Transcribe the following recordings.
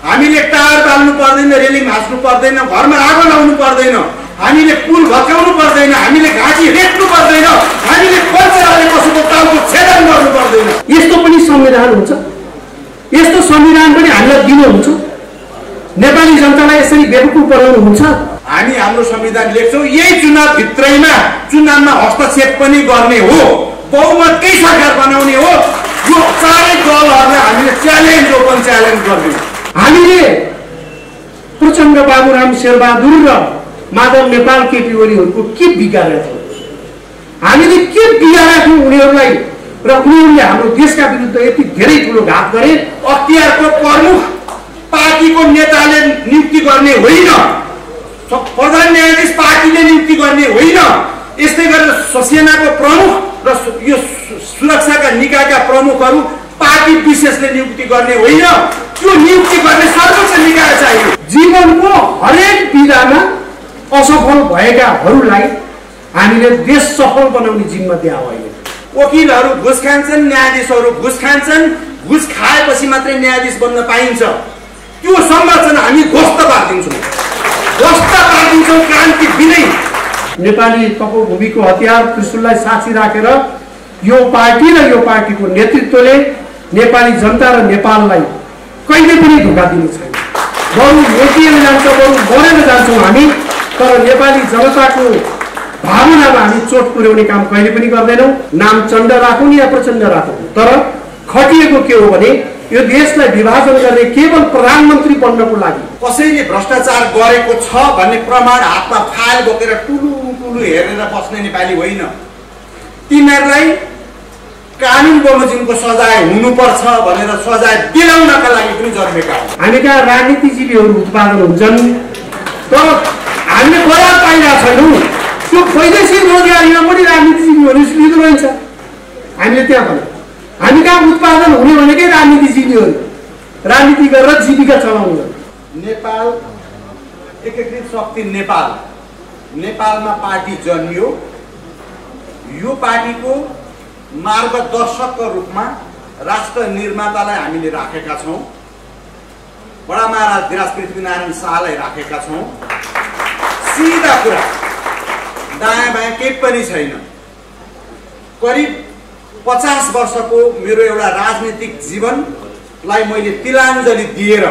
हामीले टार बाल्नु पर्दैन, रेलिङ हाँस्नु पर्दैन, घरमा आगो लाउनु पर्दैन, हामीले पुल भत्काउनु पर्दैन, हामीले घाँटी रेट्नु पर्दैन, हामीले बच्चाले पशुको टाउको छेदन गर्नु पर्दैन। यस्तो पनि संविधान हुन्छ, यस्तो संविधान पनि हामीलाई दिनुहुन्छ? नेपाली जनतालाई यसरी बेवकुफ बनाउनु हुन्छ? हामी हाम्रो संविधान लेख्छौँ, यही चुनाव भित्रैमा चुनावमा हस्तक्षेप पनि गर्ने हो, बहुमतकै सरकार बनाउने हो। यो चारै दलहरूलाई हामीले च्यालेन्ज ओपन च्यालेन्ज गर्छौँ। हामीले प्रचण्ड, बाबुराम शेरबहादुर र माधव नेपाल केपी ओलीहरूको के बिगारेका थियौँ? हामीले के बिगारेका थियौँ उनीहरूलाई? र उनीहरूले हाम्रो देशका विरुद्ध यति धेरै ठुलो घात गरे। अख्तियारको प्रमुख पार्टीको नेताले नियुक्ति गर्ने होइन, प्रधान न्यायाधीश पार्टीले नियुक्ति गर्ने होइन। यस्तै गरेर सेनाको प्रमुख र यो सुरक्षाका निकायका प्रमुखहरू पार्टी विशेषले नियुक्ति गर्ने होइन, त्यो नियुक्ति गर्ने सर्वोच्च निकाय चाहियो। जीवनको हरेक विधामा असफल भएकाहरूलाई हामीले देश सफल बनाउने जिम्मा दिया होइन। वकिलहरू घुस खान्छन्, न्यायाधीशहरू घुस खान्छन्, घुस खाएपछि मात्रै न्यायाधीश बन्न पाइन्छ। त्यो संरचना हामी ध्वस्त पारिदिन्छौँ, ध्वस्त पारिदिन्छौँ क्रान्ति बिनै। नेपाली तपोभूमिको हतियार त्रिशूललाई साक्षी राखेर यो पार्टी र यो पार्टीको नेतृत्वले नेपाली जनता र नेपाललाई कहिले पनि धोका दिने छैन। बरु मेटिएर जान्छ, बरु मरेर जान्छौँ हामी, तर नेपाली जनताको भावनामा हामी चोट पुर्याउने काम कहिले पनि गर्दैनौँ। नाम चण्ड राखौँ या प्रचण्ड राखौँ, तर खटिएको के हो भने यो देशलाई विभाजन गर्ने केवल प्रधानमन्त्री बन्नको लागि। कसैले भ्रष्टाचार गरेको छ भन्ने प्रमाण हातमा फाइल बोकेर टुलु टुलु हेरेर बस्ने नेपाली होइन। तिनीहरूलाई कानुन बमोजिमको सजाय हुनुपर्छ भनेर सजाय दिलाउनका लागि पनि जन्मेका हुन्। हामी कहाँ राजनीतिजीवीहरू उत्पादन हुन्छन्, तर हामीले बराबर पाइरहेको छैनौँ। त्यो वैदेशिक रोजगारीमा पनि राजनीतिजीवीहरू लिँदो रहेछ। हामीले त्यहाँ भन्यौँ हामी कहाँ उत्पादन हुने भनेकै राजनीतिजीवीहरू राजनीति गरेर जीविका चलाउनु। नेपाल एकीकृत शक्ति नेपालमा पार्टी जन्मियो। यो पार्टीको मार्गदर्शकको रूपमा राष्ट्र निर्मातालाई हामीले राखेका छौँ। बडा महाराज धिराज पृथ्वीनारायण शाहलाई राखेका छौँ। सिधा कुरा, दायाँ बायाँ केही पनि छैन। करिब 50 वर्षको मेरो एउटा राजनीतिक जीवनलाई मैले तिलाञ्जली दिएर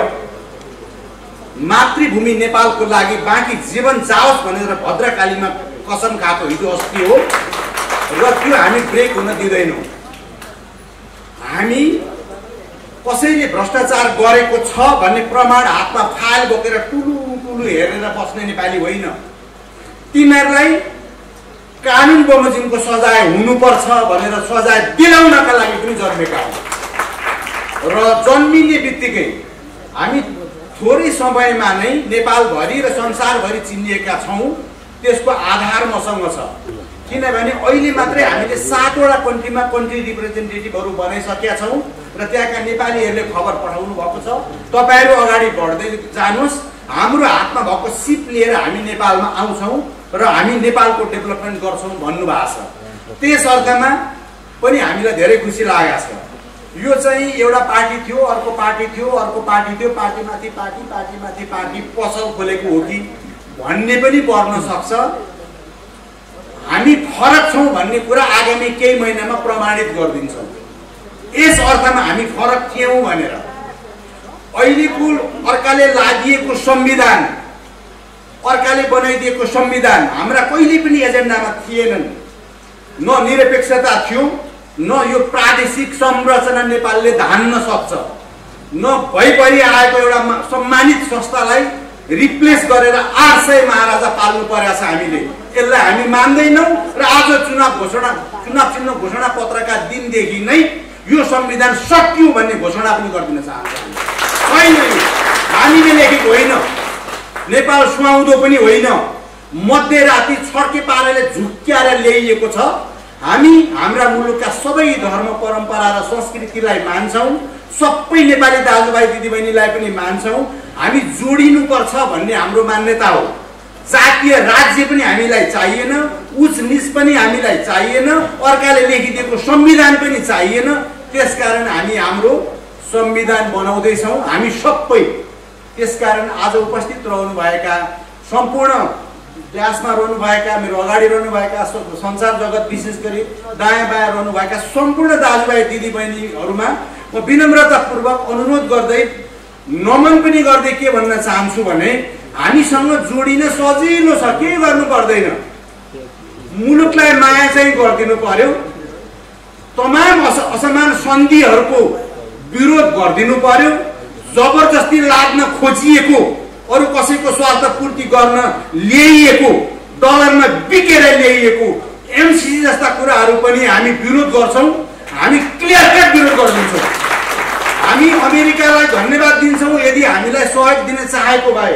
मातृभूमि नेपालको लागि बाँकी जीवन जाओस् भनेर भद्रकालीमा कसम खाएको हिजो अस्ति हो र त्यो हामी ब्रेक हुन दिँदैनौँ। हामी कसैले भ्रष्टाचार गरेको छ भन्ने प्रमाण हातमा फाइल बोकेर टुलु टुलु हेरेर बस्ने नेपाली होइन। तिनीहरूलाई कानुन बमोजिमको सजाय हुनुपर्छ भनेर सजाय दिलाउनका लागि पनि जन्मेका हुन्। र जन्मिने बित्तिकै हामी थोरै समयमा नै नेपालभरि र संसारभरि चिनिएका छौँ। त्यसको आधार मसँग छ, किनभने अहिले मात्रै हामीले 7 वटा कन्ट्रीमा कन्ट्री रिप्रेजेन्टेटिभहरू बनाइसकेका छौँ र त्यहाँका नेपालीहरूले खबर पठाउनु भएको छ। तपाईँहरू अगाडि बढ्दै जानुहोस्, हाम्रो हातमा भएको सिप लिएर हामी नेपालमा आउँछौँ र हामी नेपालको डेभलपमेन्ट गर्छौँ भन्नुभएको छ। त्यस अर्थमा पनि हामीलाई धेरै खुसी लागेको छ। यो चाहिँ एउटा पार्टी थियो, अर्को पार्टी थियो, अर्को पार्टी थियो, पार्टीमाथि पार्टी, पार्टीमाथि पार्टी पसल खोलेको हो कि भन्ने पनि पर्न सक्छ। हामी फरक छौँ भन्ने कुरा आगामी केही महिनामा प्रमाणित गरिदिन्छौँ। यस अर्थमा हामी फरक थियौँ भनेर अहिलेको अर्काले लादिएको संविधान, अर्काले बनाइदिएको संविधान हाम्रा कहिले पनि एजेन्डामा थिएनन्। न निरपेक्षता थियो, न यो प्रादेशिक संरचना नेपालले धान्न सक्छ, न भइपरि आएको एउटा सम्मानित संस्थालाई रिप्लेस गरेर 800 महाराजा पाल्नु परेको छ हामीले। यसलाई हामी मान्दैनौँ र आज चुनाव चिन्ह घोषणा पत्रका दिनदेखि नै यो संविधान सकियो भन्ने घोषणा पनि गरिदिन चाहन्छौँ। छैन, हामीले लेखेको होइन, नेपाल सुहाउँदो पनि होइन, मध्यराति छड्के पाराले झुक्क्याएर ल्याइएको छ। हामी हाम्रा मुलुकका सबै धर्म परम्परा र संस्कृतिलाई मान्छौँ, सबै नेपाली दाजुभाइ दिदीबहिनीलाई पनि मान्छौँ। हामी जोडिनुपर्छ भन्ने हाम्रो मान्यता हो। जातीय राज्य पनि हामीलाई चाहिएन, उच्च नीच पनि हामीलाई चाहिएन, अर्काले लेखिदिएको संविधान पनि चाहिएन। त्यसकारण हामी हाम्रो संविधान बनाउँदैछौँ। हामी सबै त्यसकारण आज उपस्थित रहनुभएका सम्पूर्ण व्यासमा रहनुभएका मेरो अगाडि रहनुभएका संसार जगत विशेष गरी दायाँ बायाँ रहनुभएका सम्पूर्ण दाजुभाइ दिदीबहिनीहरूमा म विनम्रतापूर्वक अनुरोध गर्दै नमन पनि गर्दै के भन्न चाहन्छु भने हामीसँग जोडिन सजिलो छ, केही गर्नु पर्दैन। मुलुकलाई माया चाहिँ गरिदिनु पर्यो, तमाम असमान सन्धिहरूको विरोध गरिदिनु पर्यो, जबरजस्ती लाग्न खोजिएको अरू कसैको स्वार्थ पूर्ति गर्न ल्याइएको डलरमा बिकेर ल्याइएको एमसीसी जस्ता कुराहरू पनि हामी विरोध गर्छौँ। हामी क्लियर कट विरोध गरिदिन्छौँ। हामी अमेरिकालाई धन्यवाद दिन्छौँ यदि हामीलाई सहयोग दिन चाहेको भए,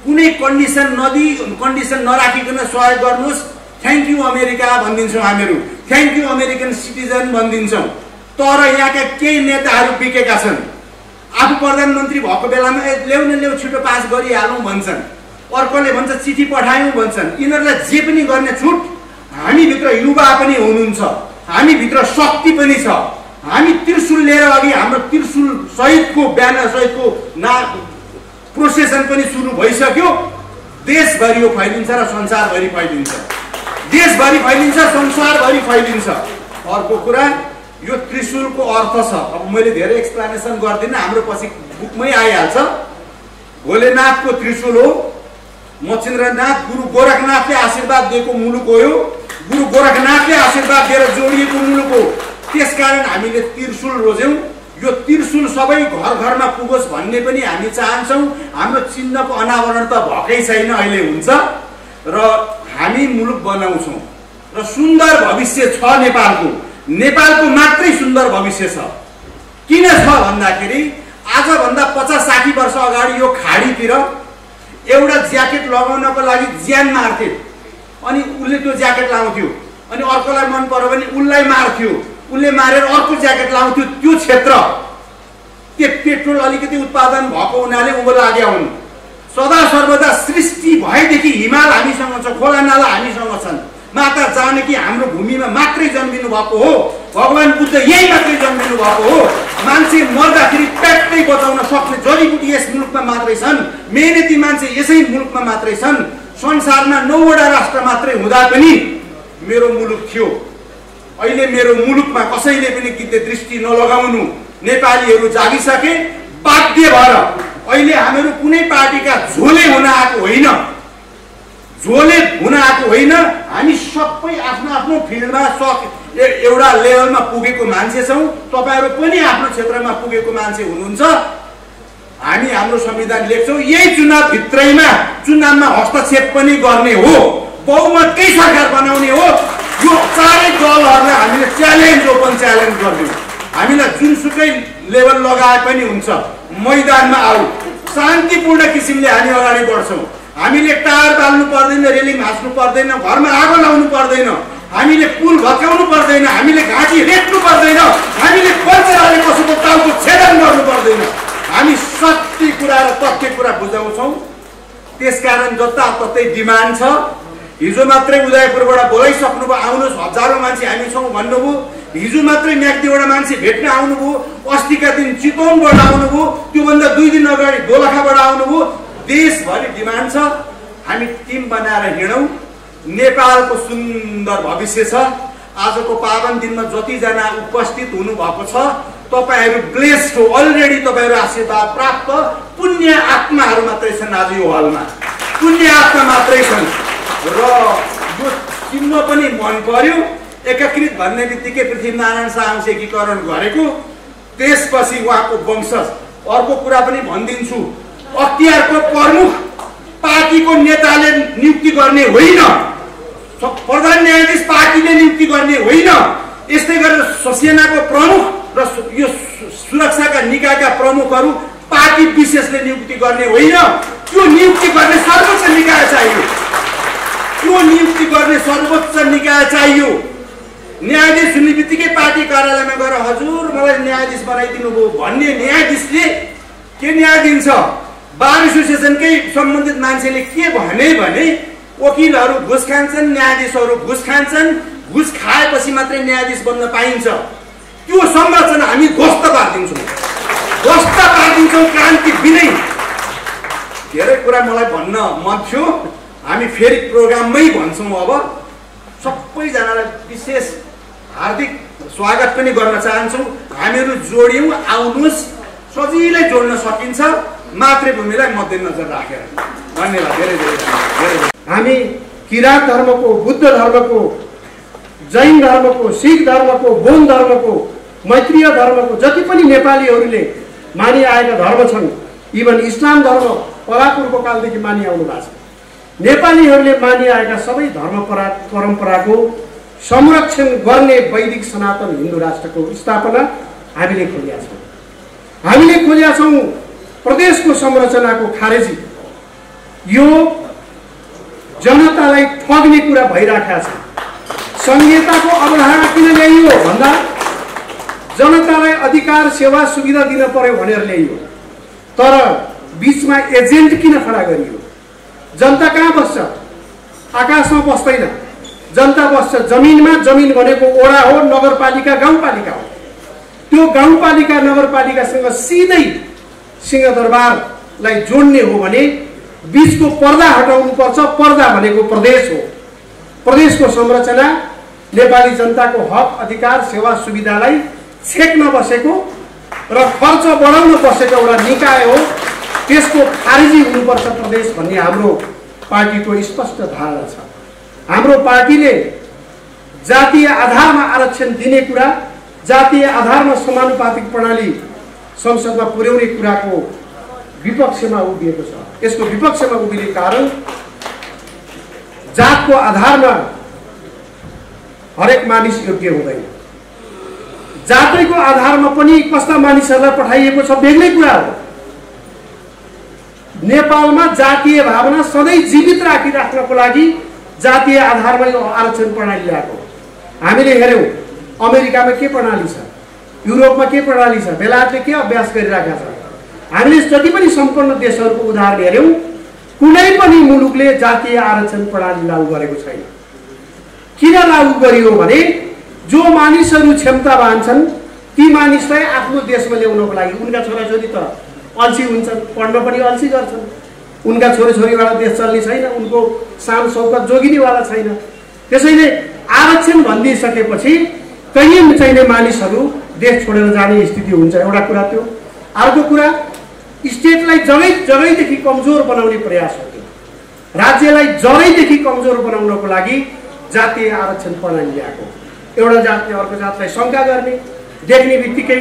कुनै कन्डिसन नराखिकन सहयोग गर्नुहोस्, थ्याङ्क यू अमेरिका भनिदिन्छौँ हामीहरू, थ्याङ्क यू अमेरिकन सिटिजन भनिदिन्छौँ। तर यहाँका केही नेताहरू बिकेका छन्, आफू प्रधानमन्त्री भएको बेलामा ल्याउ छिटो पास गरिहालौँ भन्छन्, अर्कोले भन्छ चिठी पठायौँ भन्छन्। यिनीहरूलाई जे पनि गर्ने छुट, हामीभित्र युवा पनि हुनुहुन्छ, हामीभित्र शक्ति पनि छ। हामी त्रिशूल लिएर अघि हाम्रो त्रिशूल सहितको ब्यानर सहितको प्रोसेसन पनि सुरु भइसक्यो। देशभरि यो फैलिन्छ र संसारभरि फैलिन्छ, देशभरि फैलिन्छ, संसारभरि फैलिन्छ। अर्को कुरा यो त्रिशूलको अर्थ छ, अब मैले धेरै एक्सप्लेनेसन गर्दिनँ, हाम्रो पछि बुकमै आइहाल्छ। भोलेनाथको त्रिशूल हो, मच्छिन्द्रनाथ गुरु गोरखनाथले आशीर्वाद दिएको मुलुक हो, यो गुरु गोरखनाथले आशीर्वाद दिएर जोडिएको मुलुक हो। त्यसकारण हामीले त्रिशूल रोज्यौँ। यो त्रिशूल सबै घर घरमा पुगोस् भन्ने पनि हामी चाहन्छौँ। हाम्रो चिन्हको अनावरण त भएकै छैन, अहिले हुन्छ र हामी मुलुक बनाउँछौँ र सुन्दर भविष्य छ नेपालको। नेपालको मात्रै सुन्दर भविष्य छ। किन छ भन्दाखेरि आजभन्दा 50-60 वर्ष अगाडि यो खाडीतिर एउटा ज्याकेट लगाउनको लागि ज्यान मार्थे, अनि उसले त्यो ज्याकेट लाउँथ्यो, अनि अर्कोलाई मन पर्यो भने उसलाई मार्थ्यो, उसले मारेर अर्को ज्याकेट लाउँथ्यो। त्यो क्षेत्र त्यो पेट्रोल अलिकति उत्पादन भएको हुनाले उँभो लाग्या हुन्। सदा सर्वदा सृष्टि भएदेखि हिमाल हामीसँग छ, खोला नाला हामीसँग छन्। माता जानकी हाम्रो भूमिमा मात्रै जन्मिनु भएको हो, भगवान बुद्ध यही मात्रै जन्मिनु भएको हो। मान्छे मर्दाखेरि प्याट्टै बचाउन सक्ने जडीबुटी यस मुलुकमा मात्रै छन्, मेहनती मान्छे यसै मुलुकमा मात्रै छन्। संसारमा 9 वटा राष्ट्र मात्रै हुँदा पनि मेरो मुलुक थियो। अहिले मेरो मुलुकमा कसैले पनि गिद्धे दृष्टि नलगाउनु। नेपालीहरू जागिसके, बाध्य भएर अहिले हामीहरू कुनै पार्टीका झोले हुन आएको होइन, झोले हुन आएको होइन। हामी सबै आफ्नो आफ्नो फिल्डमा एउटा लेभलमा पुगेको मान्छे छौँ। तपाईँहरू पनि आफ्नो क्षेत्रमा पुगेको मान्छे हुनुहुन्छ। हामी हाम्रो संविधान लेख्छौँ, यही चुनावभित्रैमा चुनावमा हस्तक्षेप पनि गर्ने हो, बहुमतकै सरकार बनाउने हो। यो चारै दलहरूलाई हामीले च्यालेन्ज, ओपन च्यालेन्ज गर्छौँ। हामीलाई जुनसुकै लेभल लगाए पनि हुन्छ, मैदानमा आऊ, शान्तिपूर्ण किसिमले हामी अगाडि बढ्छौँ। हामीले टार बाल्नु पर्दैन, रेलिङ हाँस्नु पर्दैन, घरमा आगो लाउनु पर्दैन, हामीले पुल भत्काउनु पर्दैन, हामीले घाँटी रेट्नु पर्दैन, हामीले बल्छराले कसैको टाउको छेदन गर्नु पर्दैन। हामी सत्य कुरा र तथ्य कुरा बुझाउँछौँ। त्यसकारण जताततै डिमान्ड छ। हिजो मात्रै उदयपुरबाट बोलाइसक्नुभयो, आउनुहोस्, हजारौँ मान्छे हामी छौँ भन्नुभयो। हिजो मात्रै म्याग्दीबाट मान्छे भेट्न आउनुभयो, अस्तिका दिन चितवनबाट आउनुभयो, त्योभन्दा 2 दिन अगाडि दोलखाबाट आउनुभयो। देशभरि डिमान्ड छ। हामी टिम बनाएर हिँडौँ। नेपालको सुन्दर भविष्य छ। आजको पावन दिनमा जतिजना उपस्थित हुनुभएको छ, तपाईँहरू ब्लेस्ड हो। अलरेडी तपाईँहरू आशीर्वाद प्राप्त पुण्य आत्माहरू मात्रै छन्। आज यो हलमा पुण्य आत्मा मात्रै छन् र यो चिन्ह पनि मन पर्यो। एकीकृत भन्ने बित्तिकै पृथ्वीनारायण शाहको एकीकरण गरेको, त्यसपछि उहाँको वंशज। अर्को कुरा पनि भनिदिन्छु, अख्तियारको प्रमुख पार्टीको नेताले नियुक्ति गर्ने होइन, प्रधान न्यायाधीश पार्टीले नियुक्ति गर्ने होइन। यस्तै गरेर सेनाको प्रमुख र यो सुरक्षाका निकायका प्रमुखहरू पार्टी विशेषले नियुक्ति गर्ने होइन। त्यो नियुक्ति गर्ने सर्वोच्च निकाय चाहियो, त्यो नियुक्ति गर्ने सर्वोच्च निकाय चाहियो। न्यायाधीश हुने बित्तिकै पार्टी कार्यालयमा गएर हजुर मलाई न्यायाधीश बनाइदिनु भयो भन्ने न्यायाधीशले के न्याय दिन्छ? बार एसोसिएसनकै सम्बन्धित मान्छेले के भने वकिलहरू घुस खान्छन्, न्यायाधीशहरू घुस खान्छन्, घुस खाएपछि मात्रै न्यायाधीश बन्न पाइन्छ। त्यो संरचना हामी ध्वस्त पारिदिन्छौँ, ध्वस्त पारिदिन्छौँ क्रान्ति बिनै। कुरा मलाई भन्न मन थियो। हामी फेरि प्रोग्राममै भन्छौँ। अब सबैजनालाई विशेष हार्दिक स्वागत पनि गर्न चाहन्छौँ। हामीहरू जोड्यौँ, आउनुहोस्, सजिलै जोड्न सकिन्छ मातृभूमिलाई मध्यनजर राखेर। धन्यवाद, धेरै धेरै धेरै। हामी किराँत धर्मको, बुद्ध धर्मको, जैन धर्मको, सिख धर्मको, बौद्ध धर्मको, मैत्रीय धर्मको जति पनि नेपालीहरूले मानिआएका धर्म छन्, इभन इस्लाम धर्म परापूर्व कालदेखि मानिआउनु भएको छ। नेपालीहरूले मानिआएका सबै धर्म परम्पराको संरक्षण गर्ने वैदिक सनातन हिन्दू राष्ट्रको स्थापना हामीले खोजेका छौँ। हामीले खोजेका छौँ प्रदेशको संरचनाको खारेजी। यो जनतालाई ठग्ने कुरा भइराखेको छ। संहिताको अवधारणा किन ल्याइयो भन्दा जनतालाई अधिकार सेवा सुविधा दिन पर्यो भनेर ल्याइयो। तर बीचमा एजेन्ट किन खडा गरियो? जनता कहाँ बस्छ? आकाशमा बस्दैन। जनता बस्छ जमिनमा। जमिन भनेको ओडा हो, नगरपालिका, गाउँपालिका हो। त्यो गाउँपालिका नगरपालिकासँग सिधै सिंहदरबारलाई जोड्ने हो भने बीचको पर्दा हटाउनु पर्छ। पर्दा भनेको प्रदेश हो। प्रदेशको संरचना नेपाली जनताको हक अधिकार सेवा सुविधालाई छेक्न बसेको र खर्च बढाउन बसेको एउटा निकाय हो। त्यसको खारेजी हुनुपर्छ प्रदेश भन्ने हाम्रो पार्टीको स्पष्ट धारणा छ। हाम्रो पार्टीले जातीय आधारमा आरक्षण दिने कुरा, जातीय आधारमा समानुपातिक प्रणाली संसदमा पुर्याउने कुराको विपक्षमा उभिएको छ। यसको विपक्षमा उभिने कारण जातको आधारमा हरेक मानिस योग्य हुँदैन। जातिको आधारमा पनि कस्ता मानिसहरूलाई पठाइएको छ बेग्लै कुरा हो। नेपालमा जातीय भावना सधैँ जीवित राखिराख्नको लागि जातीय आधारमा यो आरक्षण प्रणाली ल्याएको। हामीले हेऱ्यौँ अमेरिकामा के प्रणाली छ, युरोपमा के प्रणाली छ, बेलायतले के अभ्यास गरिराखेको छ। हामीले जति पनि सम्पन्न देशहरूको उदाहरण हेऱ्यौँ, कुनै पनि मुलुकले जातीय आरक्षण प्रणाली लागू गरेको छैन। किन लागू गरियो भने जो मानिसहरू क्षमतावान छन् ती मानिसलाई आफ्नो देशमा ल्याउनको लागि उनका छोराछोरी त अल्छी हुन्छन्, पढ्न पनि अल्छी गर्छन्। उनका छोरीछोरीवाला देश चल्ने छैन, उनको शान शौकत जोगिनेवाला छैन। त्यसैले आरक्षण भनिदिइसकेपछि कहीँ चाहिने मानिसहरू देश छोडेर जाने स्थिति हुन्छ। एउटा कुरा त्यो। अर्को कुरा, स्टेटलाई जगैदेखि कमजोर बनाउने प्रयास हो। राज्यलाई जगैदेखि कमजोर बनाउनको लागि जातीय आरक्षण प्रणाली ल्याएको। एउटा जातले अर्को जातलाई शङ्का गर्ने, देख्ने बित्तिकै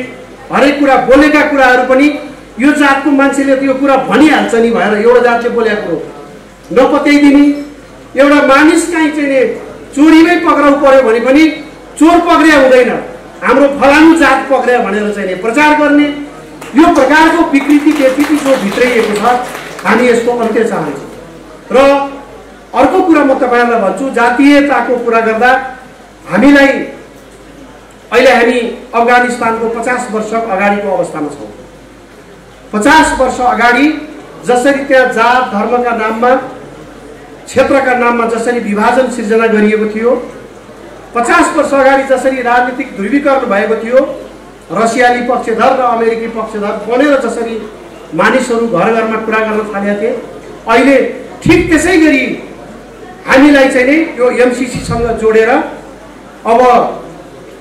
हरेक कुरा बोलेका कुराहरू पनि यो जातको मान्छेले यो कुरा भनिहाल्छ नि भएर एउटा जातले बोलेको कुरो नपत्याइदिने। एउटा मानिस कहीँ चाहिँ चोरीमै पक्राउ पर्यो भने पनि चोर पक्रिया हुँदैन, हाम्रो फलानु जात पक्रिया भनेर चाहिँ प्रचार गर्ने। यो प्रकारको विकृति व्यक्ति जो भित्रिएको छ, हामी यसको अन्त्य चाहन्छौँ। र अर्को कुरा म तपाईँहरूलाई भन्छु, जातीयताको कुरा गर्दा हामीलाई अहिले हामी अफगानिस्तानको 50 वर्ष अगाडिको अवस्थामा छौँ। 50 वर्ष अगाडि जसरी त्यहाँ जात धर्मका नाममा, क्षेत्रका नाममा जसरी विभाजन सिर्जना गरिएको थियो, 50 वर्ष अगाडि जसरी राजनीतिक ध्रुवीकरण भएको थियो, रसियाली पक्षधर र अमेरिकी पक्षधर बनेर जसरी मानिसहरू घर घरमा कुरा गर्न थालेका थिए, अहिले ठिक त्यसै गरी हामीलाई चाहिँ नि यो एमसीसीसँग जोडेर अब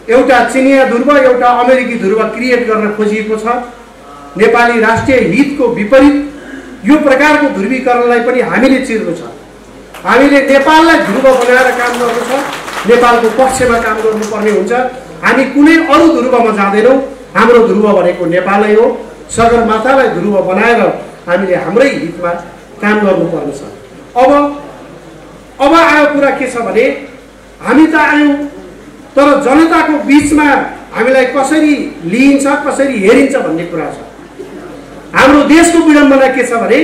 एउटा चिनिया ध्रुव, एउटा अमेरिकी ध्रुव क्रिएट गर्न खोजिएको छ। नेपाली राष्ट्रिय हितको विपरीत यो प्रकारको ध्रुवीकरणलाई पनि हामीले चिर्नु छ। हामीले नेपाललाई ध्रुव बनाएर काम गर्नु छ, नेपालको पक्षमा काम गर्नुपर्ने हुन्छ। हामी कुनै अरू ध्रुवमा जाँदैनौँ, हाम्रो ध्रुव भनेको नेपालै हो। सगरमाथालाई ध्रुव बनाएर हामीले हाम्रै हितमा काम गर्नुपर्ने छ। अब आयो कुरा के छ भने हामी त आयौँ, तर जनताको बिचमा हामीलाई कसरी लिइन्छ, कसरी हेरिन्छ भन्ने कुरा छ। हाम्रो देशको विडम्बना के छ भने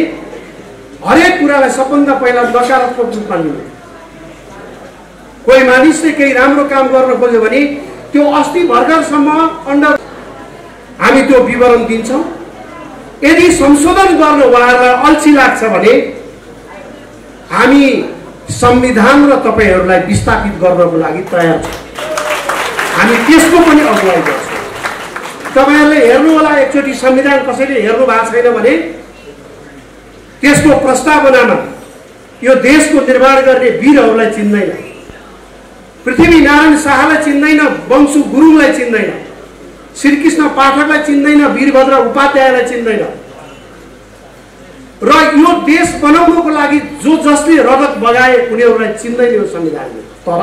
हरेक कुरालाई सबभन्दा पहिला नकारात्मक रूपमा लिनु। कोही मानिसले केही राम्रो काम गर्न खोज्यो भने त्यो अस्ति भर्खरसम्म अन्डर हामी त्यो विवरण दिन्छौँ। यदि संशोधन गर्न उहाँहरूलाई अल्छी लाग्छ भने हामी संविधान र तपाईँहरूलाई विस्थापित गर्नको लागि तयार छौँ। हामी त्यसको पनि अगुवाई गर्छौँ। तपाईँहरूले हेर्नु होला, एकचोटि संविधान कसैले हेर्नु भएको छैन भने त्यसको प्रस्तावनामा यो देशको निर्माण गर्ने वीरहरूलाई चिन्दैन, पृथ्वीनारायण शाहलाई चिन्दैन, वंशु गुरुङलाई चिन्दैन, श्रीकृष्ण पाठकलाई चिन्दैन, वीरभद्र उपाध्यायलाई चिन्दैन। र यो देश बनाउनको लागि जसले रगत बगाए उनीहरूलाई चिन्दैन यो संविधानले। तर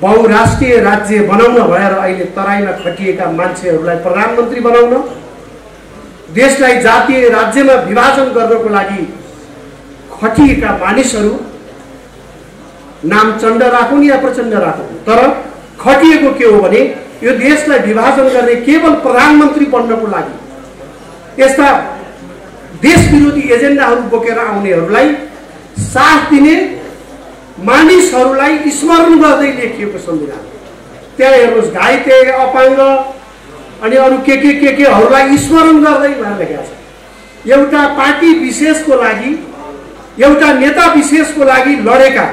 बहुराष्ट्रिय राज्य बनाउन भएर अहिले तराईमा खटिएका मान्छेहरूलाई प्रधानमन्त्री बनाउन, देशलाई जातीय राज्यमा विभाजन गर्नको लागि खटिएका मानिसहरू नाम चण्ड राखुन् या प्रचण्ड राखुन्, तर खटिएको के हो भने यो देशलाई विभाजन गर्ने केवल प्रधानमन्त्री बन्नको लागि यस्ता देश विरोधी एजेन्डाहरू बोकेर आउनेहरूलाई साथ दिने मानिसहरूलाई स्मरण गर्दै लेखिएको संविधान। त्यहाँ हेर्नुहोस्, घाइते, अपाङ्ग अनि अरू केहरूलाई स्मरण गर्दै लेखेको छ। एउटा पार्टी विशेषको लागि, एउटा नेता विशेषको लागि लडेका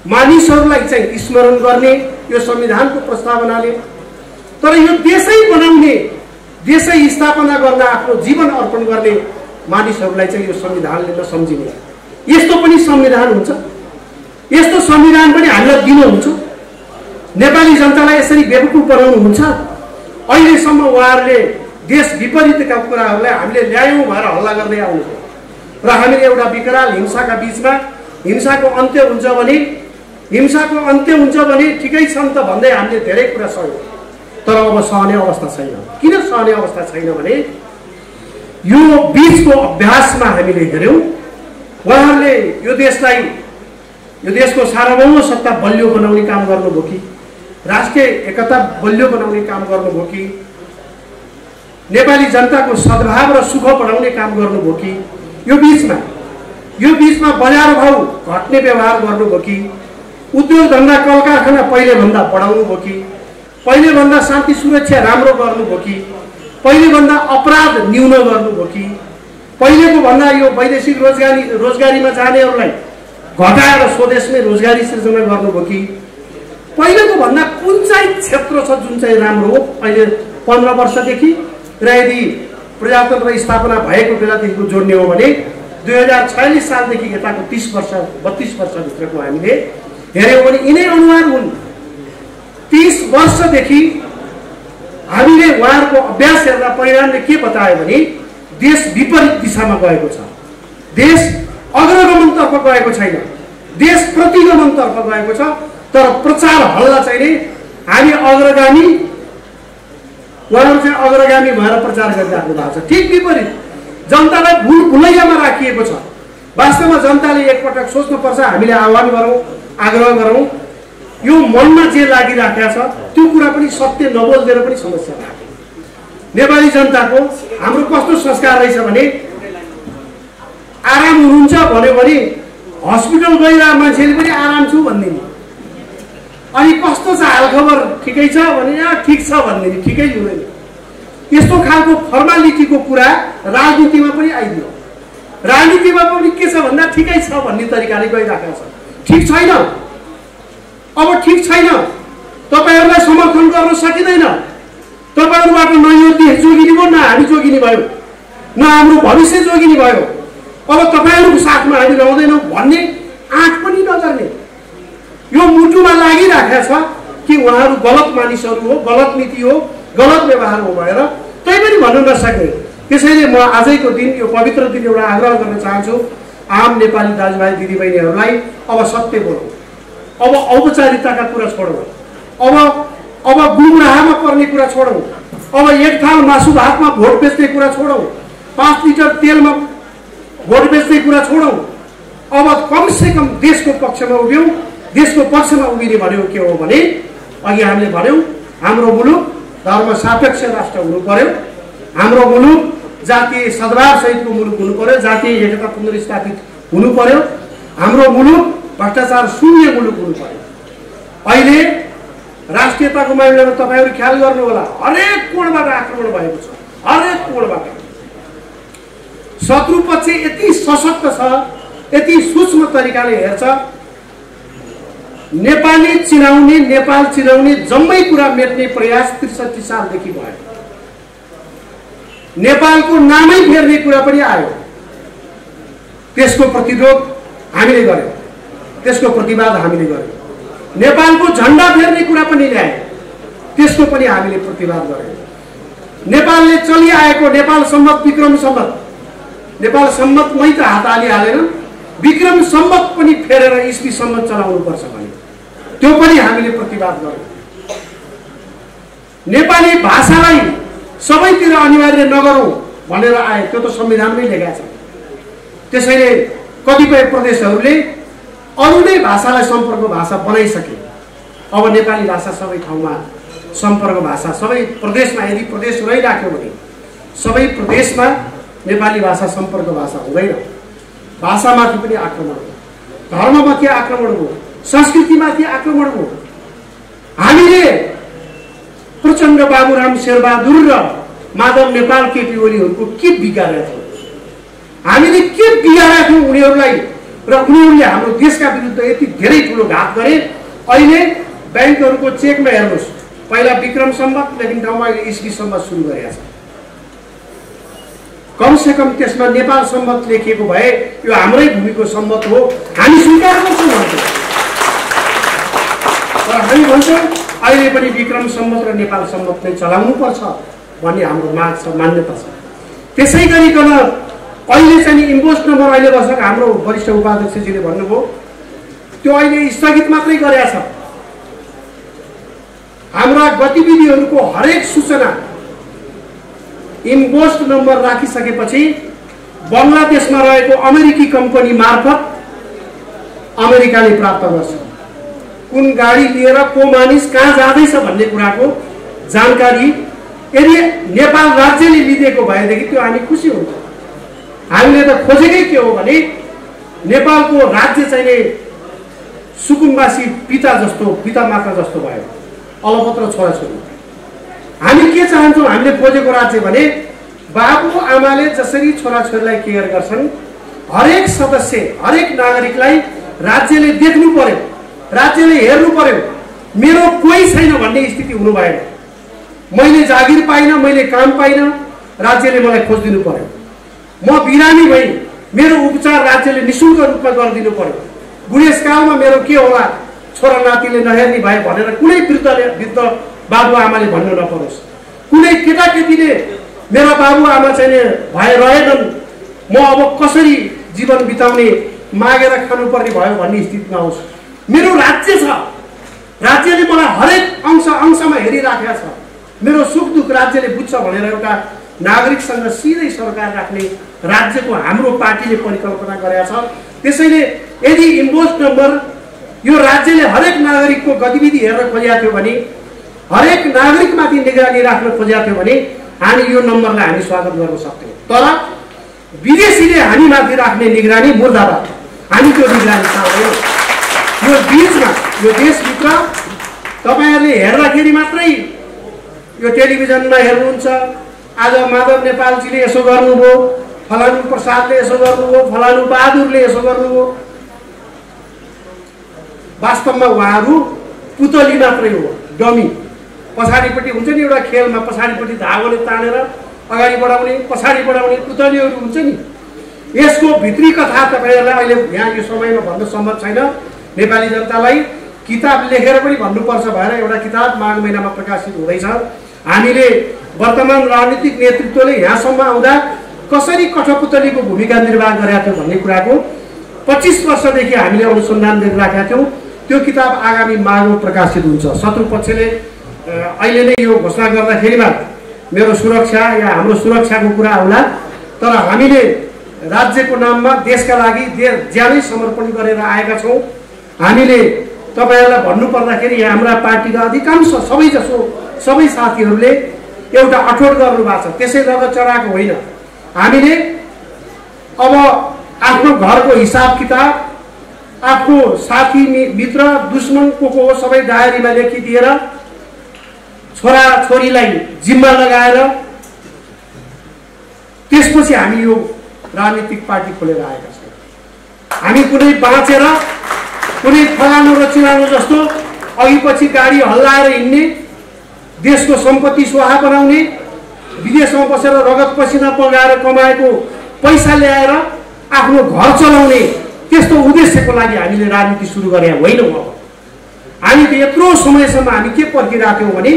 मानिसहरूलाई चाहिँ स्मरण गर्ने यो संविधानको प्रस्तावनाले। तर यो देशै बनाउने, देशै स्थापना गर्न आफ्नो जीवन अर्पण गर्ने मानिसहरूलाई चाहिँ यो संविधानले नसम्झिने, यस्तो पनि संविधान हुन्छ? यस्तो संविधान पनि हामीलाई दिनुहुन्छ? नेपाली जनतालाई यसरी बेवकुफ बनाउनुहुन्छ? अहिलेसम्म उहाँहरूले देश विपरीतका कुराहरूलाई हामीले ल्यायौँ भएर हल्ला गर्दै आउनुभयो र हामीले एउटा विकराल हिंसाका बिचमा हिंसाको अन्त्य हुन्छ भने ठिकै छ त भन्दै हामीले धेरै कुरा सक्यौँ। तर अब सहने अवस्था छैन। किन सहने अवस्था छैन भने यो बीचको अभ्यासमा हामीले हेऱ्यौँ, उहाँहरूले यो देशलाई, यो देशको सार्वभौम सत्ता बलियो बनाउने काम गर्नुभयो कि, राष्ट्रिय एकता बलियो बनाउने काम गर्नुभयो कि, नेपाली जनताको सद्भाव र सुख बढाउने काम गर्नुभयो कि, यो बीचमा बजार भाउ घट्ने व्यवहार गर्नुभयो कि, उद्योग धन्दा कल कारखाना पहिलेभन्दा बढाउनु भयो कि, पहिलेभन्दा शान्ति सुरक्षा राम्रो गर्नुभयो कि, पहिलेभन्दा अपराध न्यून गर्नुभयो कि, पहिलेको भन्दा यो वैदेशिक रोजगारीमा जानेहरूलाई घटाएर स्वदेशमै रोजगारी सृजना गर्नुभयो कि, पहिलेको भन्दा कुन चाहिँ क्षेत्र छ जुन चाहिँ राम्रो हो अहिले 15 वर्षदेखि र यदि प्रजातन्त्र स्थापना भएको बेलादेखिको जोड्ने हो भने 2046 सालदेखि यताको 30 वर्ष 32 वर्षभित्रको हामीले हेऱ्यौँ भने यिनै अनुहार हुन्। 30 वर्षदेखि हामीले उहाँहरूको अभ्यास हेर्दा परिणामले के बतायो भने देश विपरीत दिशामा गएको छ, देश अग्रगमनतर्फ गएको छैन, देश प्रतिगमनतर्फ गएको छ। तर प्रचार हल्ला चाहिँ नि हामी अग्रगामी, उहाँहरू चाहिँ अग्रगामी भएर प्रचार गरिराख्नु भएको छ। ठिक विपरीत जनतालाई भुलैयामा राखिएको छ। वास्तवमा जनताले एकपटक सोच्नुपर्छ, हामीले आह्वान गरौँ, आग्रह गरौँ, यो मनमा जे लागिराखेको छ त्यो कुरा पनि सत्य नबोलिदिएर पनि समस्या राख्यो। नेपाली जनताको हाम्रो कस्तो संस्कार रहेछ भने आराम हुनुहुन्छ भन्यो भने हस्पिटल गइरहेको मान्छेले पनि आराम छु भनिदिने, अनि कस्तो छ हालखबर ठिकै छ भने ठिक छ भनिदिने, ठिकै हुँदैन। यस्तो खालको फर्मालिटीको कुरा राजनीतिमा पनि आइदियो। राजनीतिमा पनि के छ भन्दा ठिकै छ भन्ने तरिकाले गइरहेको छ। ठिक छैन, अब ठिक छैन, तपाईहरुलाई समर्थन गर्न सकिँदैन। तपाईहरुबाट न यो देश जोगिने भयो, न हामी जोगिने भयो, न हाम्रो भविष्य जोगिने भयो। अब तपाईहरुको साथमा हामी रहँदैनौँ भन्ने आँट पनि नगर्ने। यो मुटुमा लागिराखेको छ कि उहाँहरू गलत मानिसहरू हो, गलत नीति हो, गलत व्यवहार हो भएर तै पनि भन्न नसक्ने। त्यसैले म आजैको दिन, यो पवित्र दिन एउटा आग्रह गर्न चाहन्छु आम नेपाली दाजुभाइ दिदीबहिनीहरूलाई, अब सत्य बोलौँ, अब औपचारिकताका कुरा छोडौँ, अब गुमराहमा पर्ने कुरा छोडौँ, अब एक थाल मासु भातमा भोट बेच्ने कुरा छोडौँ, 5 लिटर तेलमा भोट बेच्ने कुरा छोडौँ। अब कमसे कम देशको पक्षमा उभियौँ। देशको पक्षमा उभिने भन्यो के हो भने अघि हामीले भन्यौँ हाम्रो मुलुक धर्म सापेक्ष राष्ट्र हुनु पर्यो, हाम्रो मुलुक जातीय सद्भाव सहितको मुलुक हुनु पर्यो, जातीय एकता पुनर्स्थापित हुनु पर्यो, हाम्रो मुलुक भ्रष्टाचार शून्य मुलुक हुनु पर्यो। अहिले राष्ट्रियताको मामिलामा तपाईहरु ख्याल गर्नु होला, हरेक कोणबाट आक्रमण भएको छ, हरेक कोणबाट। शत्रु पक्ष यति सशक्त छ, यति सूक्ष्म तरिकाले हेर्छ, नेपाली चिनाउने, नेपाल चिनाउने जम्मै कुरा मेट्ने प्रयास 63 सालदेखि भयो। नेपालको नामै फेर्ने कुरा पनि आयो। त्यसको प्रतिरोध हामीले गर्यौं, त्यसको प्रतिवाद हामीले गर्यौं। नेपालको झण्डा फेर्ने कुरा पनि ल्याए, त्यसको पनि हामीले प्रतिवाद गर्यौं। नेपालले चलिआएको नेपाल सम्मत विक्रम सम्मत, नेपाल सम्मतमै त हात हालिहालेन, विक्रम सम्मत पनि फेरेर इस्वी सम्मत चलाउनु पर्छ भने त्यो पनि हामीले प्रतिवाद गर्यौं। नेपाली भाषालाई सबैतिर अनिवार्य नगरौं भनेर आए, त्यो त संविधानमै लेखेको छ। त्यसैले कतिपय प्रदेशहरूले अरू नै भाषालाई सम्पर्क भाषा बनाइसके। अब नेपाली भाषा सबै ठाउँमा सम्पर्क भाषा, सबै प्रदेशमा, यदि प्रदेश रहिराख्यो भने सबै प्रदेशमा नेपाली भाषा सम्पर्क भाषा हुँदैन। भाषामाथि पनि आक्रमण हो, धर्ममाथि आक्रमण हो, संस्कृतिमाथि आक्रमण हो। हामीले प्रचण्ड बाबुराम शेरबहादुर र माधव नेपाल केपी ओलीहरूको के बिगारेका थियौँ? हामीले के बिगारेका थियौँ उनीहरूलाई? र उनीहरूले हाम्रो देशका विरुद्ध यति धेरै ठुलो घात गरे। अहिले ब्याङ्कहरूको चेकमा हेर्नुहोस्, पहिला विक्रम सम्मत लेकिन ठाउँमा अहिले इस्वी सम्मत सुरु गरेका छ। कमसेकम त्यसमा नेपाल सम्मत लेखिएको भए यो हाम्रै भूमिको सम्मत हो, हामी स्वीकार गर्छौँ भन्छौँ। तर हामी भन्छौँ अहिले पनि विक्रम सम्मत र नेपाल सम्मत नै चलाउनु पर्छ भन्ने हाम्रो माग छ, मान्यता छ। त्यसै गरिकन अहिले चाहिँ इन्भोइस नम्बर अहिले बसेको हाम्रो वरिष्ठ उपाध्यक्षजीले भन्नुभयो त्यो अहिले स्थगित मात्रै गरेका छ। हाम्रा गतिविधिहरूको हरेक सूचना इन्भोइस नम्बर राखिसकेपछि बङ्गलादेशमा रहेको अमेरिकी कम्पनी मार्फत अमेरिकाले प्राप्त गर्छ। कुन गाडी लिएर को मानिस कहाँ जाँदैछ भन्ने कुराको जानकारी यदि नेपाल राज्यले लिदिएको भएदेखि त्यो हामी खुसी हुन्छौँ। हामीले त खोजेकै के हो भने नेपालको राज्य चाहिँ सुकुम्बासी पिता जस्तो, पिता माता जस्तो भयो, अलपत्र छोराछोरी। हामी के चाहन्छौँ? हामीले खोजेको राज्य भने बाबु आमाले जसरी छोराछोरीलाई केयर गर्छन्, हरेक सदस्य, हरेक नागरिकलाई राज्यले देख्नु पर्यो, राज्यले हेर्नु पर्यो। मेरो कोही छैन भन्ने स्थिति हुनु भएन। मैले जागिर पाइनँ, मैले काम पाइनँ, राज्यले मलाई खोजिदिनु पर्यो। म बिरामी भई मेरो उपचार राज्यले निःशुल्क रूपमा गरिदिनु पर्यो। बुढेसकालमा मेरो के होला, छोरा नातिले नहेर्ने भए भनेर कुनै वृद्ध बाबुआमाले भन्नु नपरोस्। कुनै केटाकेटीले मेरा बाबुआमा चाहिँ भए रहेनन्, म अब कसरी जीवन बिताउने, मागेर खानुपर्ने भयो भन्ने स्थिति नहोस्। मेरो राज्य छ, राज्यले मलाई हरेक अंशमा हेरिराखेको छ। मेरो सुख दुःख राज्यले बुझ्छ भनेर एउटा नागरिकसँग सिधै सरकार राख्ने राज्यको हाम्रो पार्टीले परिकल्पना गरेका छ। त्यसैले यदि इन्भोइस नम्बर यो राज्यले हरेक नागरिकको गतिविधि हेर्न खोजेको थियो भने, हरेक नागरिकमाथि निगरानी राख्न खोजेको थियो भने हामी यो नम्बरलाई हामी स्वागत गर्न सक्थ्यौँ। तर विदेशीले हामीमाथि राख्ने निगरानी मुर्दाबाद, हामी त्यो निगरानी चाहँदैनौँ। यो बीचमा, यो देशभित्र तपाईँहरूले हेर्दाखेरि मात्रै यो टेलिभिजनमा हेर्नुहुन्छ, आज माधव नेपालजीले यसो गर्नुभयो, फलानु प्रसादले यसो गर्नुभयो, फलानु बहादुरले यसो गर्नुभयो। वास्तवमा उहाँहरू पुतली मात्रै हो, डमी। पछाडिपट्टि हुन्छ नि एउटा खेलमा, पछाडिपट्टि धागोले तानेर अगाडि बढाउने, पछाडि बढाउने पुतलीहरू हुन्छ नि। यसको भित्री कथा तपाईँहरूलाई अहिले यहाँ यो समयमा भन्न सम्भव छैन। नेपाली जनतालाई किताब लेखेर पनि भन्नुपर्छ भएर एउटा किताब माघ महिनामा प्रकाशित हुँदैछ। हामीले वर्तमान राजनीतिक नेतृत्वले यहाँसम्म आउँदा कसरी कठपुतलीको भूमिका निर्वाह गरेका थियो भन्ने कुराको 25 वर्षदेखि हामीले अनुसन्धान गरिराखेका थियौँ। त्यो किताब आगामी माघमा प्रकाशित हुन्छ। शत्रु पक्षले अहिले नै यो घोषणा गर्दाखेरिमा मेरो सुरक्षा या हाम्रो सुरक्षाको कुरा आउला, तर हामीले राज्यको नाममा देशका लागि ज्यानै समर्पण गरेर आएका छौँ। हामीले तपाईँहरूलाई भन्नुपर्दाखेरि हाम्रा पार्टीका अधिकांश सबै साथीहरूले एउटा अठोट गर्नु भएको छ। त्यसै रगत चढाएको होइन। हामीले अब आफ्नो घरको हिसाब किताब, आफ्नो साथी मित्र दुश्मन को हो सबै डायरीमा लेखिदिएर छोरा छोरीलाई जिम्मा लगाएर त्यसपछि हामी यो राजनीतिक पार्टी खोलेर आएका छौँ। हामी कुनै बाँचेर कुनै फलानु र चिलानु जस्तो अघि पछि गाडी हल्लाएर हिँड्ने, देशको सम्पत्ति स्वाहा बनाउने, विदेशमा बसेर रगत पसिना बगाएर कमाएको पैसा ल्याएर आफ्नो घर चलाउने त्यस्तो उद्देश्यको लागि हामीले राजनीति सुरु गरे होइनौँ। हामी त यत्रो समयसम्म हामी के पर्खिराख्यौँ भने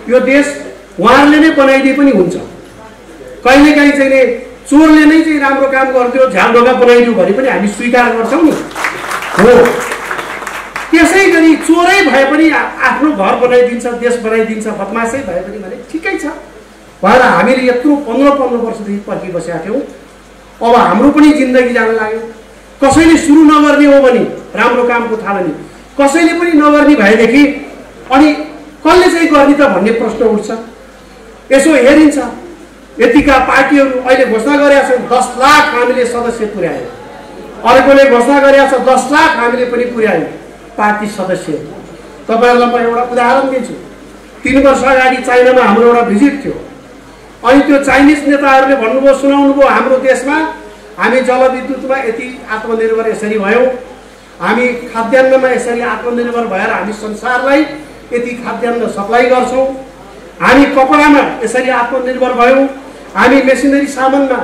यो देश उहाँहरूले नै बनाइदिए पनि हुन्छ, कहिलेकाहीँ चाहिँ चोरले नै चाहिँ राम्रो काम गरिदियो, झ्यालढोका बनाइदियो भने पनि हामी स्वीकार गर्छौँ नि। हो, त्यसै गरी चोरै भए पनि आफ्नो घर बनाइदिन्छ, देश बनाइदिन्छ, बदमासै भए पनि भने ठिकै छ भनेर हामीले यत्रो 15 वर्षदेखि पर्खिबसेका थियौँ। अब हाम्रो पनि जिन्दगी जान लाग्यो। कसैले सुरु नगर्ने हो भने राम्रो कामको थालनी, कसैले पनि नगर्ने भएदेखि अनि कसले चाहिँ गर्ने त भन्ने प्रश्न उठ्छ। यसो हेरिन्छ यतिका पार्टीहरू अहिले घोषणा गरेका छन् 10 लाख हामीले सदस्य पुर्यायौँ, अर्कोले घोषणा गरेका छ 10 लाख हामीले पनि पुर्यायौँ पार्टी सदस्य। तपाईँहरूलाई म एउटा उदाहरण दिन्छु। 3 वर्ष अगाडि चाइनामा हाम्रो एउटा भिजिट थियो। अनि त्यो चाइनिज नेताहरूले भन्नुभयो, सुनाउनु भयो हाम्रो देशमा हामी जलविद्युतमा यति आत्मनिर्भर यसरी भयौँ, हामी खाद्यान्नमा यसरी आत्मनिर्भर भएर हामी संसारलाई यति खाद्यान्न सप्लाई गर्छौँ, हामी कपडामा यसरी आत्मनिर्भर भयौँ, हामी मेसिनरी सामानमा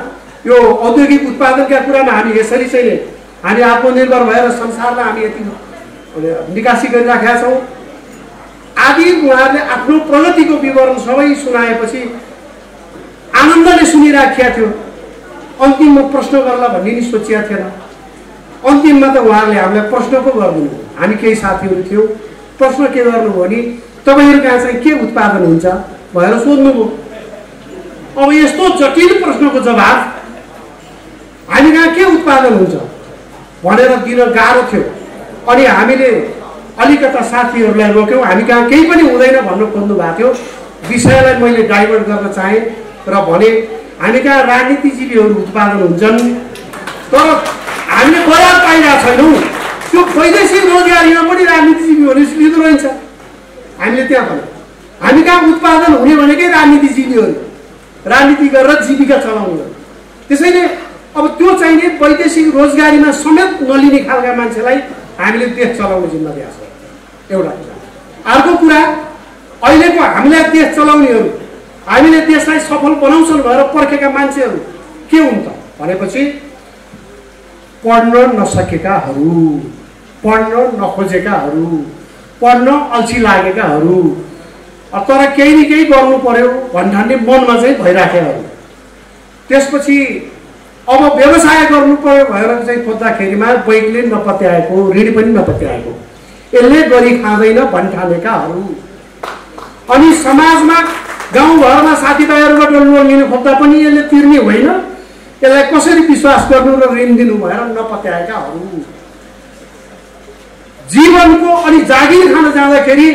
यो औद्योगिक उत्पादनका कुरामा हामी यसरी चाहिँ हामी आत्मनिर्भर भएर संसारलाई हामी यति निकासी गरिराखेका छौँ आदि। उहाँहरूले आफ्नो प्रगतिको विवरण सबै सुनाएपछि आनन्दले सुनिराखेका थियो। अन्तिममा प्रश्न गर्ला भन्ने नि सोचिया थिएन। अन्तिममा त उहाँहरूले हामीलाई प्रश्न पो गर्नुभयो। हामी केही साथीहरू थियौँ, प्रश्न के गर्नुभयो भने तपाईँहरू कहाँ चाहिँ के उत्पादन हुन्छ भनेर सोध्नुभयो। अब यस्तो जटिल प्रश्नको जवाब हामी कहाँ के उत्पादन हुन्छ भनेर दिन गाह्रो थियो। अनि हामीले अलिकता साथीहरूलाई रोक्यौँ, हामी कहाँ केही पनि हुँदैन भन्नु खोज्नु भएको थियो। विषयलाई मैले डाइभर्ट गर्न चाहेँ र भने हामी कहाँ राजनीतिजीवीहरू उत्पादन हुन्छन्, तर हामीले बजार पाइरहेको छैनौँ। त्यो वैदेशिक रोजगारीमा पनि राजनीतिजीवीहरू लिँदो रहेछ। हामीले त्यहाँ भन्यौँ हामी कहाँ उत्पादन हुने भनेकै राजनीतिजीवीहरू राजनीति गरेर जीविका चलाउनु। त्यसैले अब त्यो चाहिने वैदेशिक रोजगारीमा समेत नलिने खालका मान्छेलाई हामीले देश चलाउने जिम्मा दिएको छ। एउटा कुरा। अर्को कुरा, अहिलेको हामीलाई देश चलाउनेहरू हामीले देशलाई सफल बनाउँछन् भनेर पर्खेका मान्छेहरू के हुन् त भनेपछि पढ्न नसकेकाहरू, पढ्न नखोजेकाहरू, पढ्न अल्छी लागेकाहरू, तर केही न केही गर्नु पर्यो भन्ठान्ने मनमा चाहिँ भइराखेकाहरू। त्यसपछि अब व्यवसाय गर्नु पर्यो भएर चाहिँ खोज्दाखेरिमा बैङ्कले नपत्याएको, ऋण पनि नपत्याएको, यसले गरी खाँदैन भन्ठानेकाहरू। अनि समाजमा गाउँघरमा साथीभाइहरूबाट लोन लिनु खोज्दा पनि यसले तिर्ने होइन, यसलाई कसरी विश्वास गर्नु र ऋण दिनु भएर नपत्याएकाहरू। जीवनको अनि जागिर खान जाँदाखेरि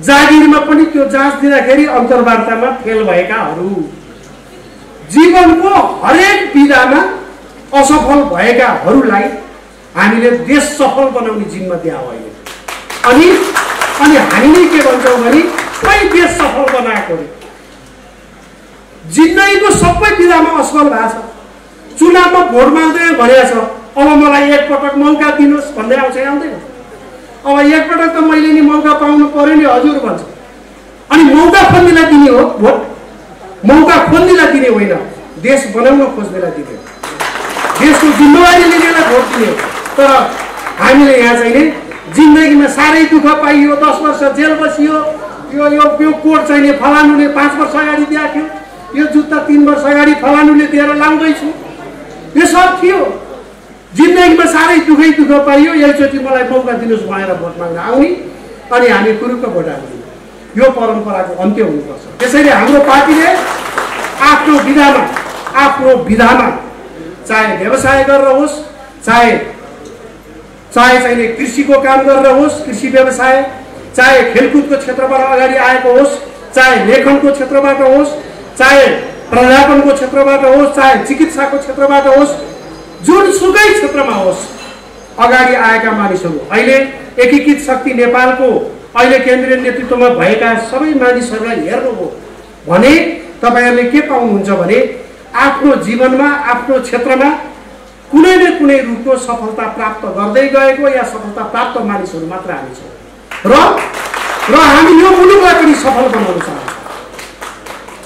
जागिरमा पनि त्यो जाँच दिँदाखेरि अन्तर्वार्तामा फेल भएकाहरू, जीवनको हरेक विधामा असफल भएकाहरूलाई हामीले देश सफल बनाउने जिम्मा दिएको होइन। अनि हामीले के भन्छौँ भने सबै देश सफल बनाएको रे। जिन्दगीको सबै विधामा असफल भएको छ। चुनावमा भोट माग्दै भनेको छ अब मलाई एकपटक मौका दिनुहोस् भन्दै आउँछ, आउँदैन। अब एकपटक त मैले नि मौका पाउनु पर्यो नि हजुर भन्छ। अनि मौका खोज्नेलाई दिने हो भोट, मौका खोज्नेलाई दिने होइन, देश बनाउन खोज्नेलाई दिने, देशको जिम्मेवारी लिनेलाई भोट दिने। तर हामीले यहाँ चाहिँ जिन्दगीमा साह्रै दुःख पाइयो, 10 वर्ष जेल बसियो, यो कोट चाहिने फलानुले 5 वर्ष अगाडि दिएको थियो, यो जुत्ता 3 वर्ष अगाडि फलानुले दिएर लाउँदैछु, यो सब थियो। जिन्दगीमा साह्रै दुःख पाइयो, एकचोटि मलाई मौका दिनुहोस् भनेर भोट माग्न आउने अनि हामी कुरुक्क भोट हाल्ने, यो परम्पराको अन्त्य हुनुपर्छ। त्यसैले हाम्रो पार्टीले आफ्नो विधामा चाहे व्यवसाय गरेर होस्, चाहे चाहिँ कृषिको काम गरेर होस्, कृषि व्यवसाय, चाहे खेलकुदको क्षेत्रबाट अगाडि आएको होस्, चाहे लेखनको क्षेत्रबाट होस्, चाहे प्राध्यापनको क्षेत्रबाट होस्, चाहे चिकित्साको क्षेत्रबाट होस्, जुनसुकै क्षेत्रमा होस्, अगाडि आएका मानिसहरू अहिले एकीकृत शक्ति नेपालको अहिले केन्द्रीय नेतृत्वमा भएका सबै मानिसहरूलाई हेर्नुभयो भने तपाईहरूले के पाउनुहुन्छ भने आफ्नो जीवनमा, आफ्नो क्षेत्रमा कुनै न कुनै रूपको सफलता प्राप्त गर्दै गएको या सफलता प्राप्त मानिसहरू मात्र हामी छौँ र हामी यो मुलुकलाई पनि सफल बनाउन चाहन्छौँ।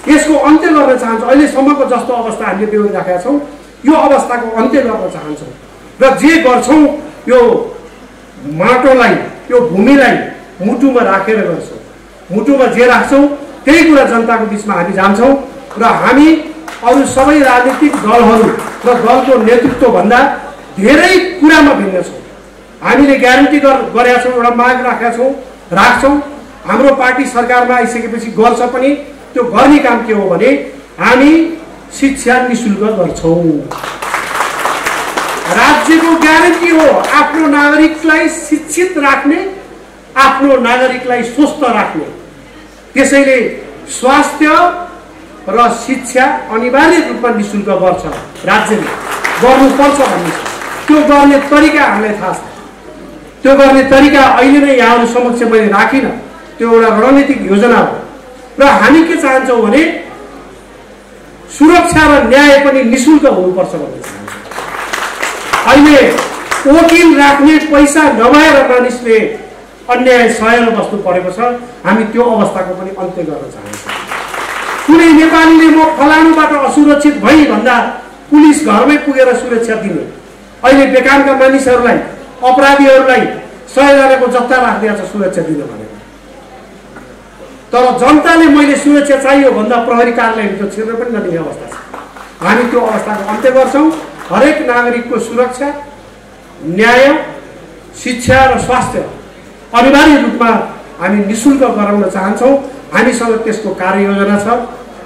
यसको अन्त्य गर्न चाहन्छौँ। अहिलेसम्मको जस्तो अवस्था हामीले बेहोरिराखेका छौँ यो अवस्थाको अन्त्य गर्न चाहन्छौँ र जे गर्छौँ यो माटोलाई यो भूमिलाई मुटुमा राखेर गर्छौँ। मुटुमा जे राख्छौँ त्यही कुरा जनताको बिचमा हामी जान्छौँ र हामी अरू सबै राजनीतिक दलहरू र दलको नेतृत्वभन्दा धेरै कुरामा भिन्न छौँ। हामीले ग्यारेन्टी गरेका छौँ, एउटा माग राखेका छौँ, राख्छौँ। हाम्रो पार्टी सरकारमा आइसकेपछि गर्छ पनि। त्यो गर्ने काम के हो भने हामी शिक्षा निःशुल्क गर्छौँ। राज्यको ग्यारेन्टी हो आफ्नो नागरिकलाई शिक्षित राख्ने, आफ्नो नागरिकलाई स्वस्थ राख्ने। त्यसैले स्वास्थ्य र शिक्षा अनिवार्य रूपमा निःशुल्क गर्छ, राज्यले गर्नुपर्छ भन्ने छ। त्यो गर्ने तरिका हामीलाई थाहा छ। त्यो गर्ने तरिका अहिले नै यहाँहरू समक्ष मैले राखिनँ। त्यो एउटा रणनीतिक योजना हो र हामी के चाहन्छौँ भने सुरक्षा र न्याय पनि निःशुल्क हुनुपर्छ भन्ने चाहन्छौँ। अहिले वकिल राख्ने पैसा नभएर मानिसले अन्याय सहेर बस्नु परेको छ। हामी त्यो अवस्थाको पनि अन्त्य गर्न चाहन्छौँ। कुनै नेपालीले म फलानुबाट असुरक्षित भई भन्दा पुलिस घरमै पुगेर सुरक्षा दिने, अहिले बेकामका मानिसहरूलाई अपराधीहरूलाई 100 जनाको जत्था राखिदिएको छ सुरक्षा दिन भनेर। तर जनताले मैले सुरक्षा चाहियो भन्दा प्रहरी कार्यालयभित्र छिर्न पनि नदिने अवस्था छ। हामी त्यो अवस्थाको अन्त्य गर्छौँ। हरेक नागरिकको सुरक्षा, न्याय, शिक्षा र स्वास्थ्य अनिवार्य रूपमा हामी निःशुल्क गराउन चाहन्छौँ। हामीसँग त्यसको कार्ययोजना छ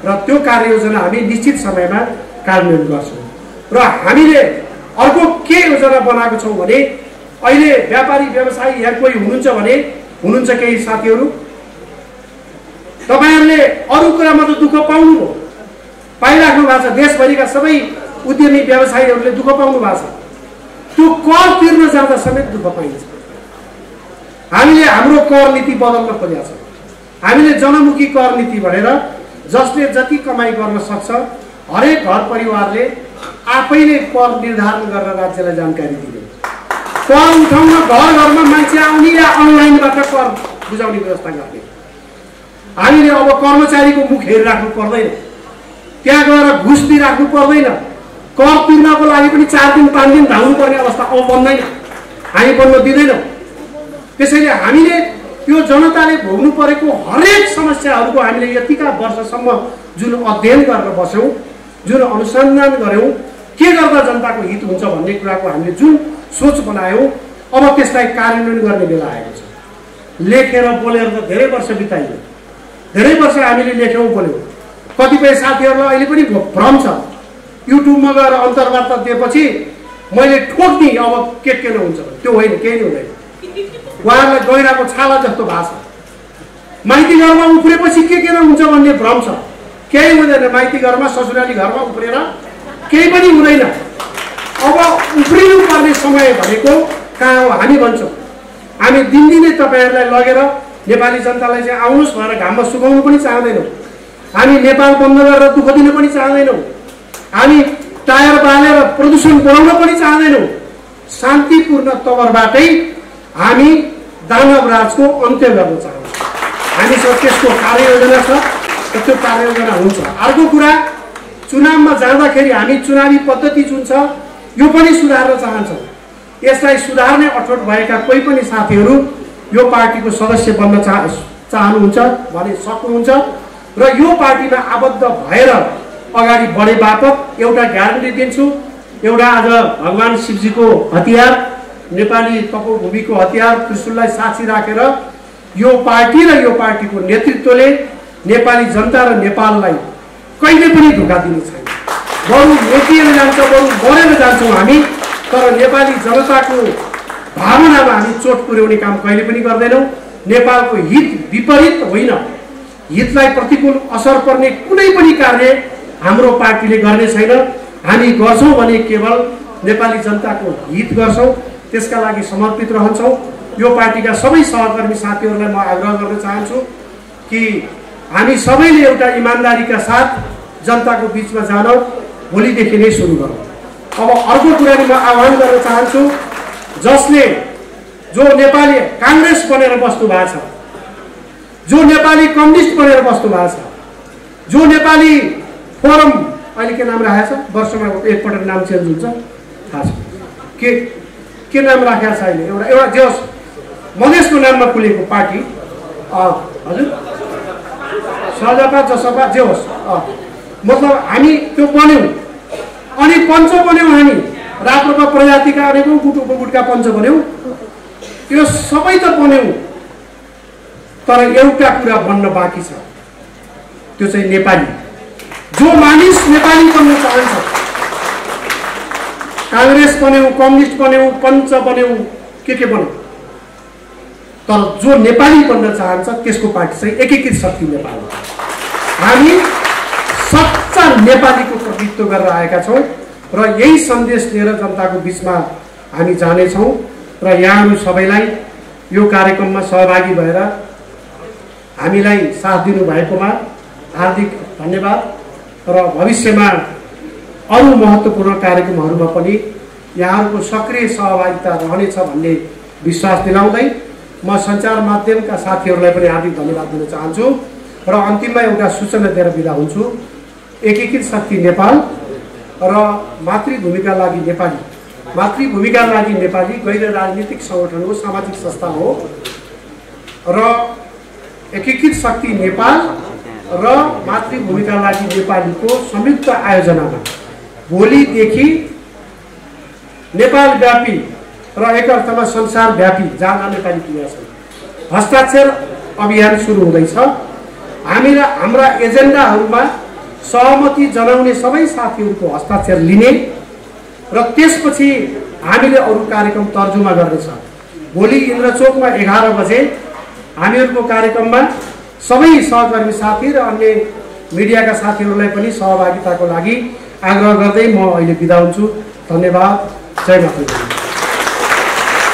र त्यो कार्ययोजना हामी निश्चित समयमा कार्यान्वयन गर्छौँ। र हामीले अर्को के योजना बनाएको छौँ भने अहिले व्यापारी व्यवसायी यहाँ कोही हुनुहुन्छ भने हुनुहुन्छ केही साथीहरू, तपाईहरुले अरू कुरामा त दुःख पाउनुभयो, पाइराख्नु भएको छ। देशभरिका सबै उद्यमी व्यवसायीहरूले दुःख पाउनु भएको छ। त्यो कर तिर्न जाँदा समेत दुःख पाइन्छ। हामीले हाम्रो कर नीति बदल्न खोजेका छौँ। हामीले जनमुखी कर नीति भनेर जसले जति कमाई गर्न सक्छ हरेक घर परिवारले आफैले कर निर्धारण गरेर राज्यलाई जानकारी दिने, कर उठाउन घर घरमा मान्छे आउने या अनलाइनबाट कर बुझाउने व्यवस्था गर्ने। हामीले अब कर्मचारीको मुख हेरिराख्नु पर्दैन, त्यहाँ गएर घुस दिइराख्नु पर्दैन, कर तिर्नको लागि पनि 4 दिन 5 दिन धाउनु पर्ने अवस्था अब बन्दैन, हामी बन्न दिँदैनौँ। त्यसैले हामीले यो जनताले भोग्नु परेको हरेक समस्याहरूको हामीले यतिका वर्षसम्म जुन अध्ययन गरेर बस्यौँ, जुन अनुसन्धान गऱ्यौँ, के गर्दा जनताको हित हुन्छ भन्ने कुराको हामीले जुन सोच बनायौँ, अब त्यसलाई कार्यान्वयन गर्ने बेला आएको छ। लेखेर बोलेर त धेरै वर्ष बिताइयो, धेरै वर्ष हामीले लेख्यौँ बोल्यौँ। कतिपय साथीहरूलाई अहिले पनि भ्रम छ, युट्युबमा गएर अन्तर्वार्ता दिएपछि मैले ठोक्ने अब के हुन्छ, त्यो होइन, केही हुँदैन। उहाँहरूलाई गहिराको छाला जस्तो भएको छ। माइती घरमा उफ्रेपछि के हुन्छ भन्ने भ्रम छ, केही हुँदैन। माइती घरमा ससुराली घरमा उफ्रेर केही पनि हुँदैन। अब उफ्रिनु पर्ने समय भनेको कहाँ हो? हामी भन्छौँ हामी दिनदिनै तपाईँहरूलाई लगेर नेपाली जनतालाई चाहिँ आउनुहोस् भनेर घाममा सुकाउनु पनि चाहँदैनौँ। हामी नेपाल बन्द गरेर दुःख दिन पनि चाहँदैनौँ। हामी टायर बालेर प्रदूषण बढाउन पनि चाहँदैनौँ। शान्तिपूर्ण तवरबाटै हामी दानव राजको अन्त्य गर्न चाहन्छौँ। हामीसँग त्यसको कार्ययोजना छ र त्यो कार्ययोजना हुन्छ। अर्को कुरा, चुनावमा जाँदाखेरि हामी चुनावी पद्धति जुन छ यो पनि सुधार्न चाहन्छौँ। यसलाई सुधार्ने अठोट भएका कोही पनि साथीहरू यो पार्टीको सदस्य बन्न चाहनुहुन्छ भने सक्नुहुन्छ र यो पार्टीमा आबद्ध भएर अगाडि बढे बापत एउटा ग्यारेन्टी दिन्छु। एउटा आज भगवान शिवजीको हतियार, नेपाली तपोभूमिको हतियार त्रिशूललाई साक्षी राखेर यो पार्टी र यो पार्टीको नेतृत्वले नेपाली जनता र नेपाललाई कहिले पनि धोका दिने छैन। बरु मेटिएर जान्छ, बरु मरेर जान्छौँ हामी, तर नेपाली जनताको भावनामा हामी चोट पुर्याउने काम कहिले पनि गर्दैनौँ। नेपालको हित विपरीत होइन, हितलाई प्रतिकूल असर पर्ने कुनै पनि कार्य हाम्रो पार्टीले गर्ने छैन। हामी गर्छौँ भने केवल नेपाली जनताको हित गर्छौँ, त्यसका लागि समर्पित रहन्छौँ। यो पार्टीका सबै सहकर्मी साथीहरूलाई म आग्रह गर्न चाहन्छु कि हामी सबैले एउटा इमान्दारीका साथ जनताको बिचमा जान भोलिदेखि नै सुरु गरौँ। अब अर्को कुरा नि म आह्वान गर्न चाहन्छु, जो नेपाली काङ्ग्रेस बनेर बस्नु भएको छ, जो नेपाली कम्युनिस्ट बनेर बस्नु भएको छ, जो नेपाली फोरम अहिले के नाम राखेको छ, वर्षमा एकपटक नाम चेन्ज हुन्छ, थाहा छ के नाम राखेको छ अहिले, एउटा जे होस् मधेसको नाममा खुलेको पार्टी, हजुर सजपा जसपा जे होस्, मतलब हामी त्यो बन्यौँ अनि पञ्च बन्यौँ, हामी राप्रपा प्रजातिका अनेकौँ गुट उपगुटका पञ्च बन्यौँ, त्यो सबै त बन्यौँ, तर एउटा कुरा बन्न बाँकी छ, त्यो चाहिँ नेपाली। जो मानिस नेपाली बन्न चाहन्छ, काङ्ग्रेस बन्यौँ, कम्युनिस्ट बन्यौँ, पञ्च बन्यौँ, के बन्यौँ, तर जो नेपाली बन्न चाहन्छ त्यसको पार्टी चाहिँ एकीकृत शक्ति नेपाल हो। हामी सच्चा नेपालीको प्रतिनिधित्व गरेर आएका छौँ र यही सन्देश लिएर जनताको बिचमा हामी जानेछौँ र यहाँहरू सबैलाई यो कार्यक्रममा सहभागी भएर हामीलाई साथ दिनुभएकोमा हार्दिक धन्यवाद र भविष्यमा अरू महत्त्वपूर्ण कार्यक्रमहरूमा पनि यहाँहरूको सक्रिय सहभागिता रहनेछ भन्ने विश्वास दिलाउँदै म सञ्चार माध्यमका साथीहरूलाई पनि हार्दिक धन्यवाद दिन चाहन्छु र अन्तिममा एउटा सूचना दिएर बिदा हुन्छु। एकीकृत शक्ति नेपाल र मातृभूमिका लागि नेपाली, मातृभूमिका लागि नेपाली गैर राजनीतिक सङ्गठन हो, सामाजिक संस्था हो र एकीकृत शक्ति नेपाल र मातृभूमिका लागि नेपालीको संयुक्त आयोजनामा भोलिदेखि नेपालव्यापी र एक अर्थमा संसारव्यापी जहाँ नेपाली क्रिया छन् हस्ताक्षर अभियान सुरु हुँदैछ। हाम्रा एजेन्डाहरूमा सहमति जनाउने सबै साथीहरूको हस्ताक्षर लिने र त्यसपछि हामीले अरू कार्यक्रम तर्जुमा गर्नेछ। भोलि इन्द्रचोकमा 11 बजे हामीहरूको कार्यक्रममा सबै सहकर्मी साथी र अन्य मिडियाका साथीहरूलाई पनि सहभागिताको लागि आग्रह गर्दै म अहिले बिदा हुन्छु। धन्यवाद। जय माता।